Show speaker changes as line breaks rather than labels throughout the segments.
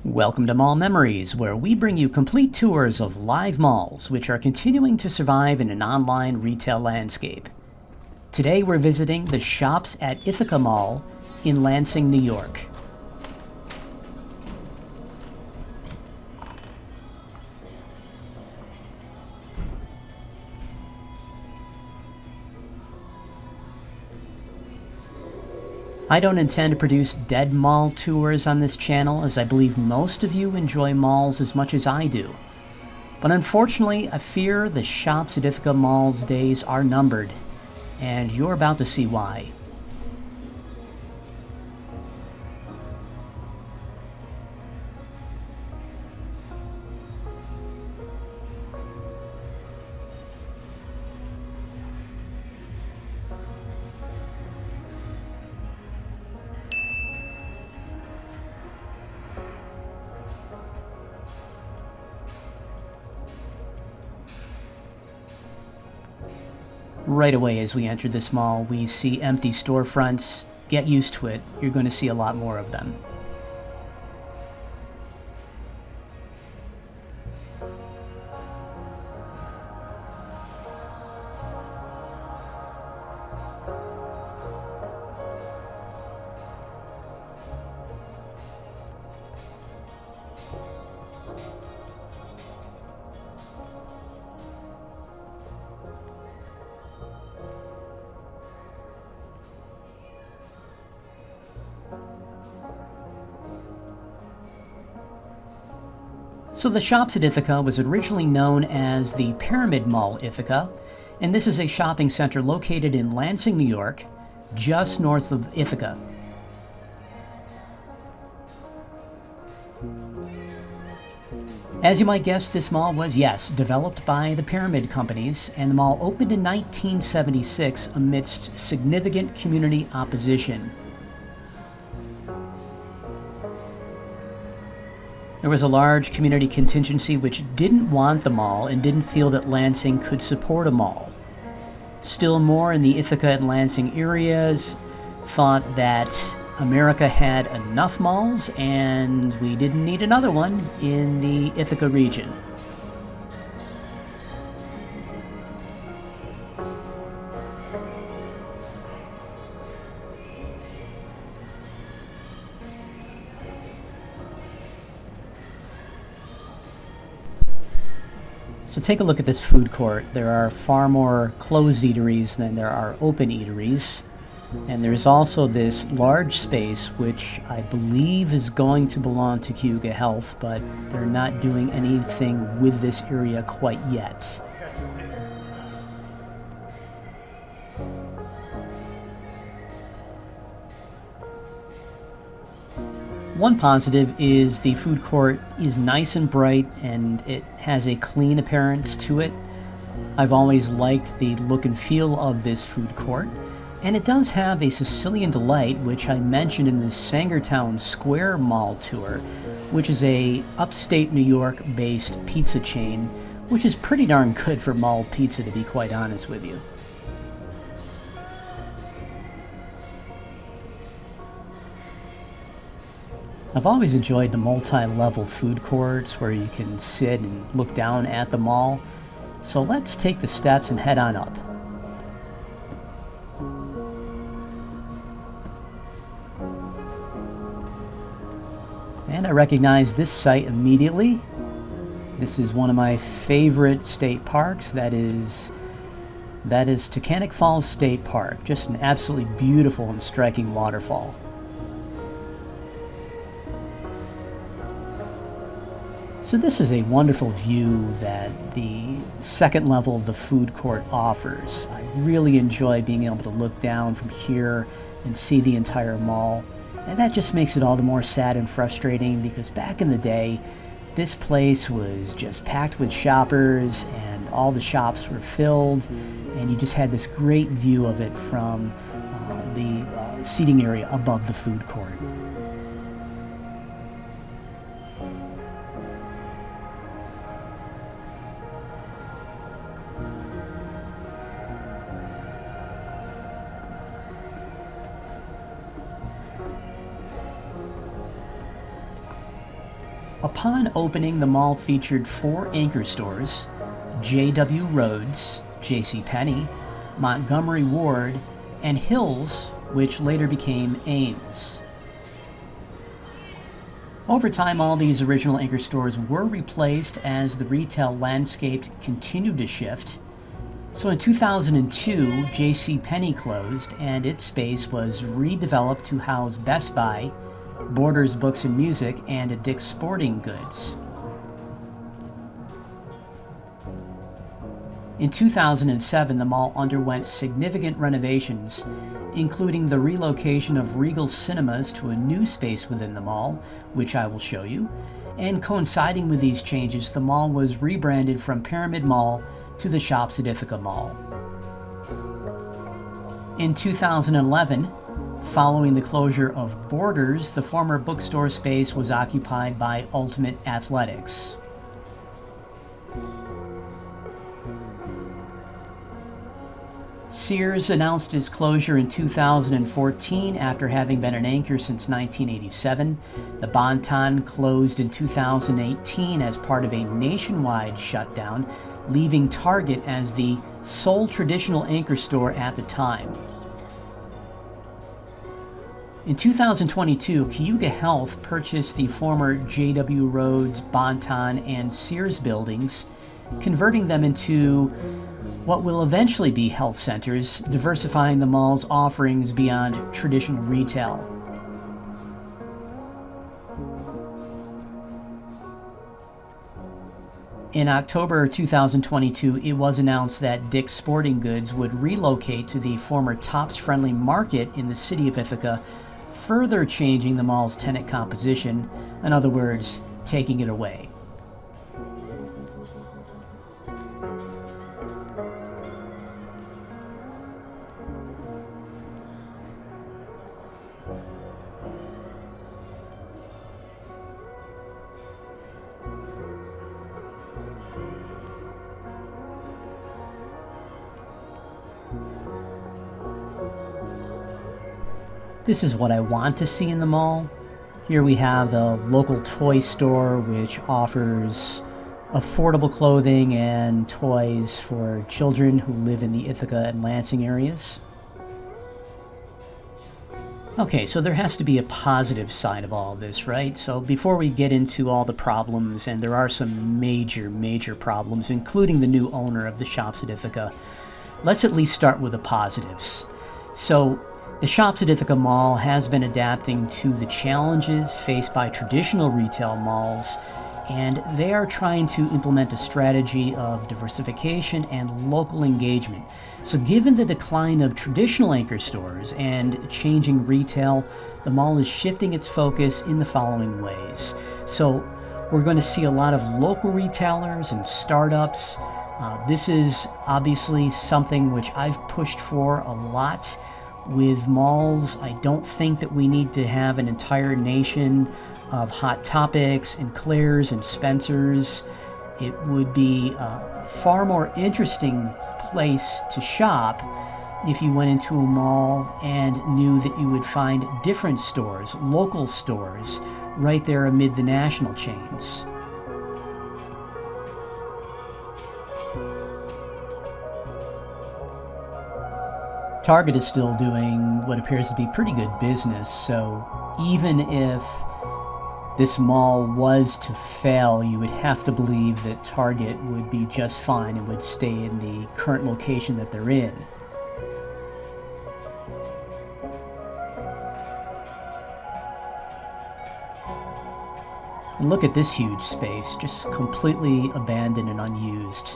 Welcome to Mall Memories, where we bring you complete tours of live malls, which are continuing to survive in an online retail landscape. Today we're visiting the shops at Ithaca Mall in Lansing, New York. I don't intend to produce dead mall tours on this channel, as I believe most of you enjoy malls as much as I do. But unfortunately, I fear the shops at Ithaca Mall's days are numbered, and you're about to see why. Right away as we enter this mall, we see empty storefronts. Get used to it, you're going to see a lot more of them. So the shops at Ithaca was originally known as the Pyramid Mall Ithaca, and this is a shopping center located in Lansing, New York, just north of Ithaca. As you might guess, this mall was, yes, developed by the Pyramid Companies, and the mall opened in 1976 amidst significant community opposition. There was a large community contingency which didn't want the mall and didn't feel that Lansing could support a mall. Still more in the Ithaca and Lansing areas thought that America had enough malls and we didn't need another one in the Ithaca region. So take a look at this food court. There are far more closed eateries than there are open eateries. And there's also this large space, which I believe is going to belong to Cayuga Health, but they're not doing anything with this area quite yet. One positive is the food court is nice and bright and it has a clean appearance to it. I've always liked the look and feel of this food court. And it does have a Sicilian Delight, which I mentioned in the Sangertown Square Mall tour, which is a upstate New York based pizza chain, which is pretty darn good for mall pizza, to be quite honest with you. I've always enjoyed the multi-level food courts where you can sit and look down at the mall. So let's take the steps and head on up. And I recognize this site immediately. This is one of my favorite state parks. That is Taconic Falls State Park. Just an absolutely beautiful and striking waterfall. So this is a wonderful view that the second level of the food court offers. I really enjoy being able to look down from here and see the entire mall. And that just makes it all the more sad and frustrating because back in the day, this place was just packed with shoppers and all the shops were filled and you just had this great view of it from the seating area above the food court. Upon opening, the mall featured 4 anchor stores: J.W. Rhodes, J.C. Penney, Montgomery Ward, and Hills, which later became Ames. Over time, all these original anchor stores were replaced as the retail landscape continued to shift. So in 2002, J.C. Penney closed, and its space was redeveloped to house Best Buy, Borders Books and Music, and a Dick's Sporting Goods. In 2007, the mall underwent significant renovations, including the relocation of Regal Cinemas to a new space within the mall, which I will show you. And coinciding with these changes, the mall was rebranded from Pyramid Mall to the Shops at Ithaca Mall. In 2011, following the closure of Borders, the former bookstore space was occupied by Ultimate Athletics. Sears announced its closure in 2014 after having been an anchor since 1987. The Bon-Ton closed in 2018 as part of a nationwide shutdown, leaving Target as the sole traditional anchor store at the time. In 2022, Cayuga Health purchased the former J.W. Rhodes, Bon-Ton, and Sears buildings, converting them into what will eventually be health centers, diversifying the mall's offerings beyond traditional retail. In October 2022, it was announced that Dick's Sporting Goods would relocate to the former Tops Friendly Market in the city of Ithaca, further changing the mall's tenant composition, in other words, taking it away. This is what I want to see in the mall. Here we have a local toy store which offers affordable clothing and toys for children who live in the Ithaca and Lansing areas. Okay, so there has to be a positive side of all this, right? So before we get into all the problems, and there are some major problems, including the new owner of the Shops at Ithaca, let's at least start with the positives. So the Shops at Ithaca Mall has been adapting to the challenges faced by traditional retail malls, and they are trying to implement a strategy of diversification and local engagement. So given the decline of traditional anchor stores and changing retail, the mall is shifting its focus in the following ways. So we're going to see a lot of local retailers and startups. This is obviously something which I've pushed for a lot. With malls, I don't think that we need to have an entire nation of Hot Topics and Claire's and Spencer's. It would be a far more interesting place to shop if you went into a mall and knew that you would find different stores, local stores, right there amid the national chains. Target is still doing what appears to be pretty good business, so even if this mall was to fail, you would have to believe that Target would be just fine and would stay in the current location that they're in. And look at this huge space, just completely abandoned and unused.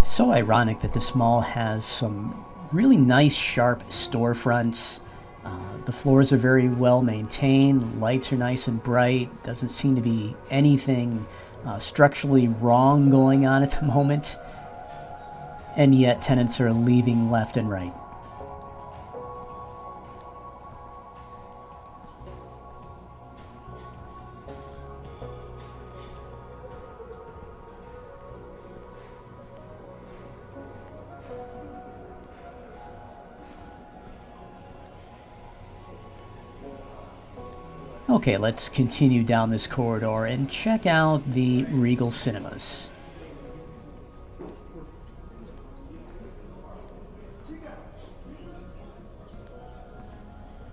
It's so ironic that this mall has some really nice, sharp storefronts. The floors are very well maintained, the lights are nice and bright, doesn't seem to be anything structurally wrong going on at the moment, and yet tenants are leaving left and right. Okay, let's continue down this corridor and check out the Regal Cinemas.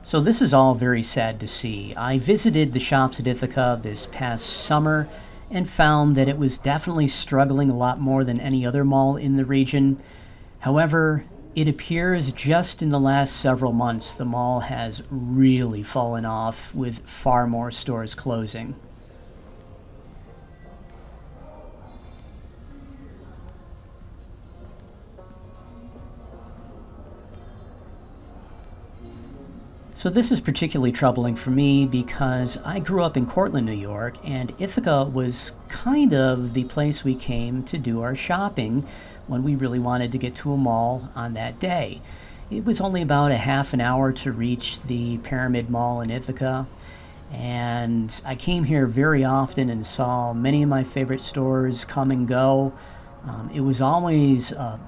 So this is all very sad to see. I visited the shops at Ithaca this past summer and found that it was definitely struggling a lot more than any other mall in the region. However, it appears just in the last several months the mall has really fallen off, with far more stores closing. So this is particularly troubling for me because I grew up in Cortland, New York, and Ithaca was kind of the place we came to do our shopping when we really wanted to get to a mall on that day. It was only about a half an hour to reach the Pyramid Mall in Ithaca, and I came here very often and saw many of my favorite stores come and go. It was always a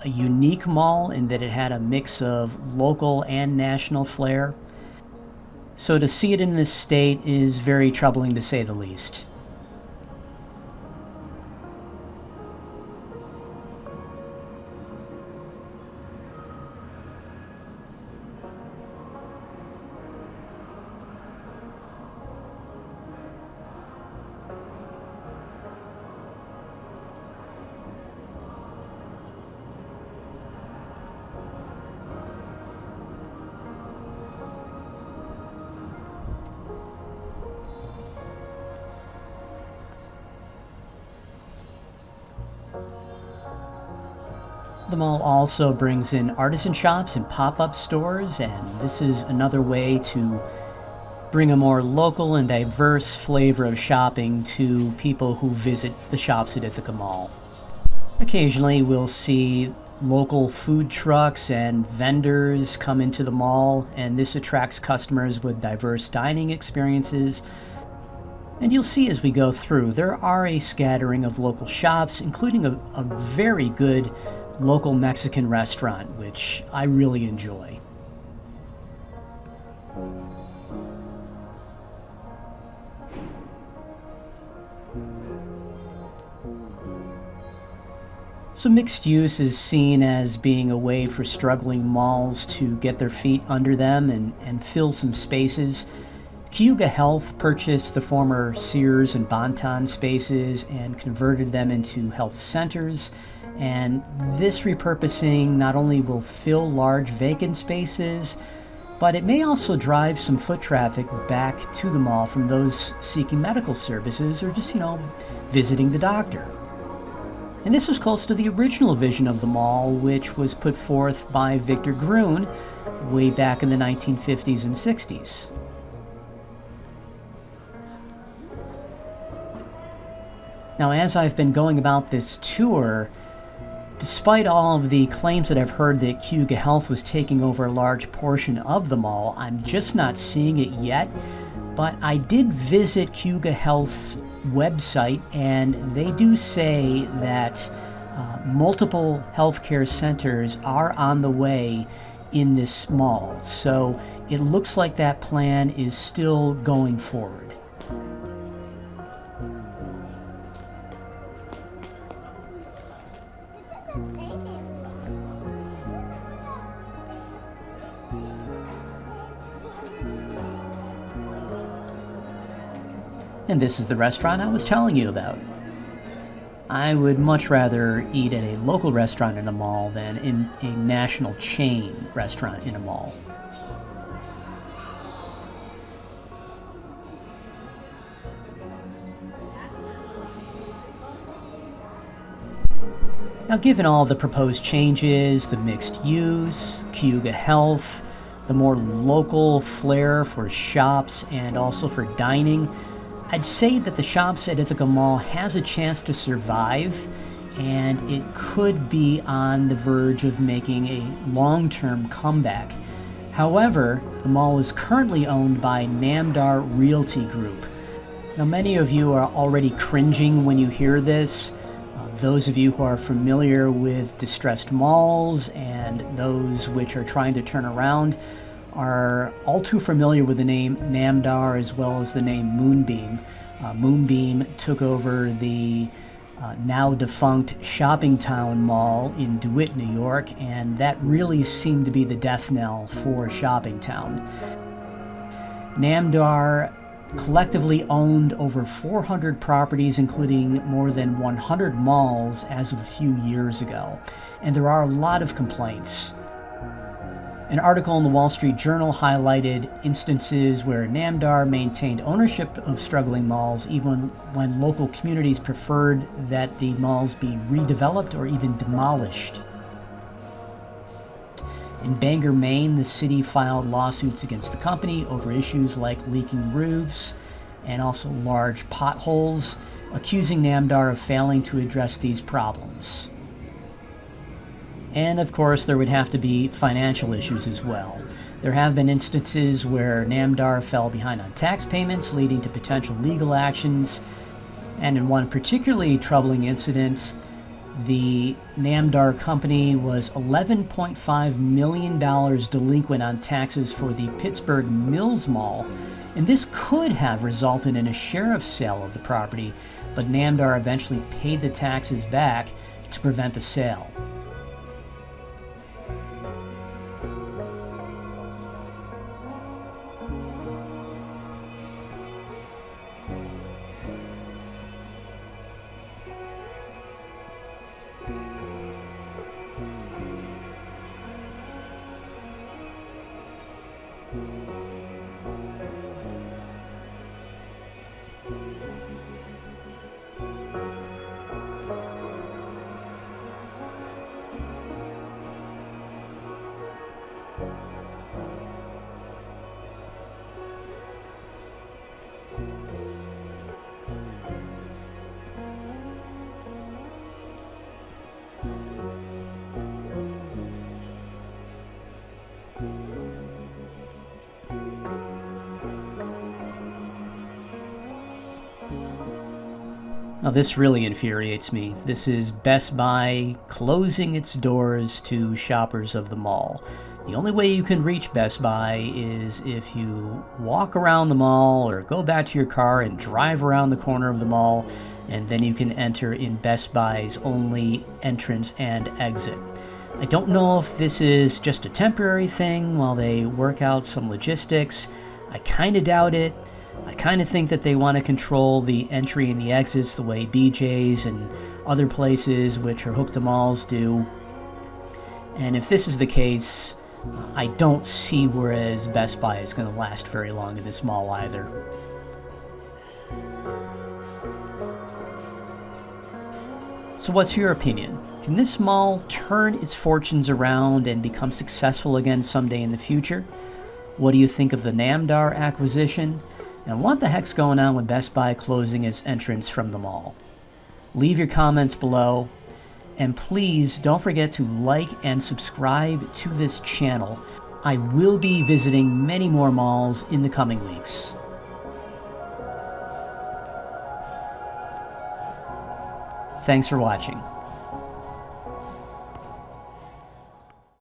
unique mall in that it had a mix of local and national flair. So to see it in this state is very troubling, to say the least. The mall also brings in artisan shops and pop-up stores, and this is another way to bring a more local and diverse flavor of shopping to people who visit the shops at Ithaca Mall. Occasionally we'll see local food trucks and vendors come into the mall, and this attracts customers with diverse dining experiences. And you'll see as we go through, there are a scattering of local shops, including a very good local Mexican restaurant, which I really enjoy. So mixed use is seen as being a way for struggling malls to get their feet under them and fill some spaces. Cayuga Health purchased the former Sears and Bon-Ton spaces and converted them into health centers. And this repurposing not only will fill large vacant spaces, but it may also drive some foot traffic back to the mall from those seeking medical services or just, visiting the doctor. And this was close to the original vision of the mall, which was put forth by Victor Gruen way back in the 1950s and 60s. Now, as I've been going about this tour, despite all of the claims that I've heard that Cayuga Health was taking over a large portion of the mall, I'm just not seeing it yet. But I did visit Cayuga Health's website, and they do say that multiple healthcare centers are on the way in this mall. So it looks like that plan is still going forward. And this is the restaurant I was telling you about. I would much rather eat at a local restaurant in a mall than in a national chain restaurant in a mall. Now, given all the proposed changes, the mixed use, Cayuga Health, the more local flair for shops and also for dining, I'd say that the shops at Ithaca Mall has a chance to survive, and it could be on the verge of making a long-term comeback. However, the mall is currently owned by Namdar Realty Group. Now, many of you are already cringing when you hear this. Those of you who are familiar with distressed malls and those which are trying to turn around are all too familiar with the name Namdar as well as the name Moonbeam. Moonbeam took over the now defunct Shopping Town Mall in DeWitt, New York, and that really seemed to be the death knell for Shopping Town. Namdar collectively owned over 400 properties, including more than 100 malls as of a few years ago, and there are a lot of complaints. An article in the Wall Street Journal highlighted instances where Namdar maintained ownership of struggling malls even when local communities preferred that the malls be redeveloped or even demolished. In Bangor, Maine, the city filed lawsuits against the company over issues like leaking roofs and also large potholes, accusing Namdar of failing to address these problems. And of course, there would have to be financial issues as well. There have been instances where Namdar fell behind on tax payments, leading to potential legal actions. And in one particularly troubling incident, the Namdar company was $11.5 million delinquent on taxes for the Pittsburgh Mills Mall, and this could have resulted in a sheriff's sale of the property, but Namdar eventually paid the taxes back to prevent the sale. Now this really infuriates me. This is Best Buy closing its doors to shoppers of the mall. The only way you can reach Best Buy is if you walk around the mall or go back to your car and drive around the corner of the mall, and then you can enter in Best Buy's only entrance and exit. I don't know if this is just a temporary thing while they work out some logistics. I kind of doubt it. I kind of think that they want to control the entry and the exits the way BJ's and other places which are hooked to malls do. And if this is the case, I don't see whereas Best Buy is going to last very long in this mall either. So what's your opinion? Can this mall turn its fortunes around and become successful again someday in the future? What do you think of the Namdar acquisition? And what the heck's going on with Best Buy closing its entrance from the mall? Leave your comments below, and please don't forget to like and subscribe to this channel. I will be visiting many more malls in the coming weeks. Thanks for watching.